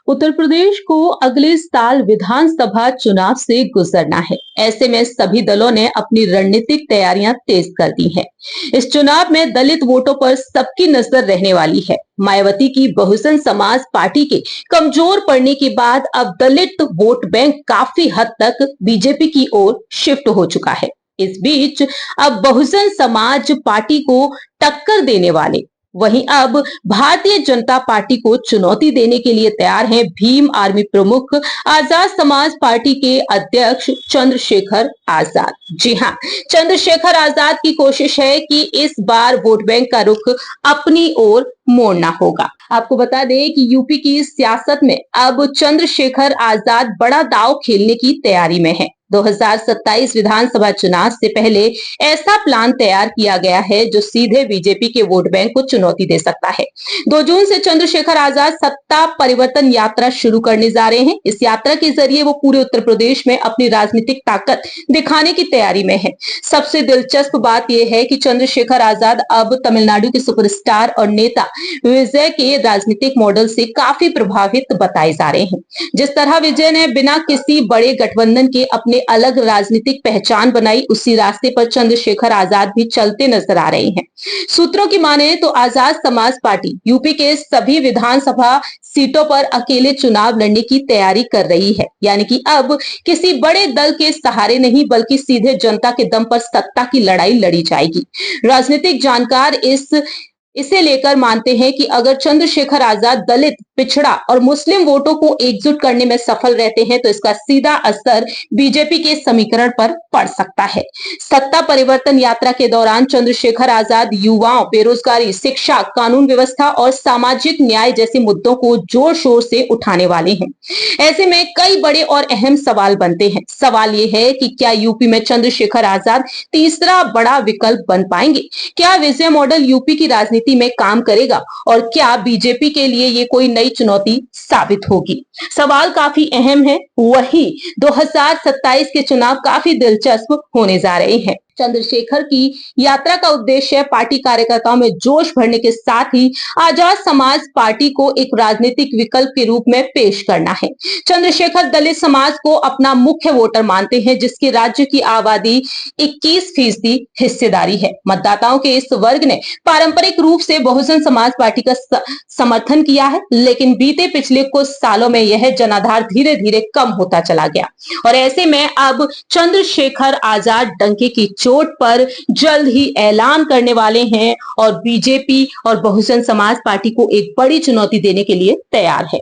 उत्तर प्रदेश को अगले साल विधानसभा चुनाव से गुजरना है। ऐसे में सभी दलों ने अपनी रणनीतिक तैयारियां तेज कर दी हैं। इस चुनाव में दलित वोटों पर सबकी नजर रहने वाली है। मायावती की बहुजन समाज पार्टी के कमजोर पड़ने के बाद अब दलित वोट बैंक काफी हद तक बीजेपी की ओर शिफ्ट हो चुका है। इस बीच अब बहुजन समाज पार्टी को टक्कर देने वाले वहीं अब भारतीय जनता पार्टी को चुनौती देने के लिए तैयार हैं भीम आर्मी प्रमुख आजाद समाज पार्टी के अध्यक्ष चंद्रशेखर आजाद। जी हां, चंद्रशेखर आजाद की कोशिश है कि इस बार वोट बैंक का रुख अपनी ओर मोड़ना होगा। आपको बता दें कि यूपी की सियासत में अब चंद्रशेखर आजाद बड़ा दांव खेलने की तैयारी में है। 2027 विधानसभा चुनाव से पहले ऐसा प्लान तैयार किया गया है जो सीधे बीजेपी के वोट बैंक को चुनौती दे सकता है। 2 जून से चंद्रशेखर आजाद सत्ता परिवर्तन यात्रा शुरू करने जा रहे हैं। इस यात्रा के जरिए वो पूरे उत्तर प्रदेश में अपनी राजनीतिक ताकत दिखाने की तैयारी में है। सबसे दिलचस्प बात यह है कि चंद्रशेखर आजाद अब तमिलनाडु के सुपरस्टार और नेता विजय के राजनीतिक मॉडल से काफी प्रभावित बताए जा रहे हैं। जिस तरह विजय ने बिना किसी बड़े गठबंधन के अपने अलग राजनीतिक पहचान बनाई, उसी रास्ते पर चंद्रशेखर आजाद भी चलते नजर आ रहे हैं। सूत्रों की माने तो आजाद समाज पार्टी यूपी के सभी विधानसभा सीटों पर अकेले चुनाव लड़ने की तैयारी कर रही है। यानी कि अब किसी बड़े दल के सहारे नहीं बल्कि सीधे जनता के दम पर सत्ता की लड़ाई लड़ी जाएगी। राजनीतिक जानकार इसे लेकर मानते हैं कि अगर चंद्रशेखर आजाद दलित, पिछड़ा और मुस्लिम वोटों को एकजुट करने में सफल रहते हैं तो इसका सीधा असर बीजेपी के समीकरण पर पड़ सकता है। सत्ता परिवर्तन यात्रा के दौरान चंद्रशेखर आजाद युवाओं, बेरोजगारी, शिक्षा, कानून व्यवस्था और सामाजिक न्याय जैसे मुद्दों को जोर शोर से उठाने वाले हैं। ऐसे में कई बड़े और अहम सवाल बनते हैं। सवाल ये है कि क्या यूपी में चंद्रशेखर आजाद तीसरा बड़ा विकल्प बन पाएंगे? क्या विजय मॉडल यूपी की राजनीति में काम करेगा और क्या बीजेपी के लिए ये कोई नई चुनौती साबित होगी? सवाल काफी अहम है। वही 2027 के चुनाव काफी दिलचस्प होने जा रहे हैं। चंद्रशेखर की यात्रा का उद्देश्य पार्टी कार्यकर्ताओं में जोश भरने के साथ ही आजाद समाज पार्टी को एक राजनीतिक विकल्प के रूप में पेश करना है। चंद्रशेखर दलित समाज को अपना मुख्य वोटर मानते हैं, जिसकी राज्य की आबादी 21% हिस्सेदारी है। मतदाताओं के इस वर्ग ने पारंपरिक रूप से बहुजन समाज पार्टी का समर्थन किया है, लेकिन बीते पिछले कुछ सालों में यह जनाधार धीरे धीरे कम होता चला गया और ऐसे में अब चंद्रशेखर आजाद डंके की चोट पर जल्द ही ऐलान करने वाले हैं और बीजेपी और बहुजन समाज पार्टी को एक बड़ी चुनौती देने के लिए तैयार है।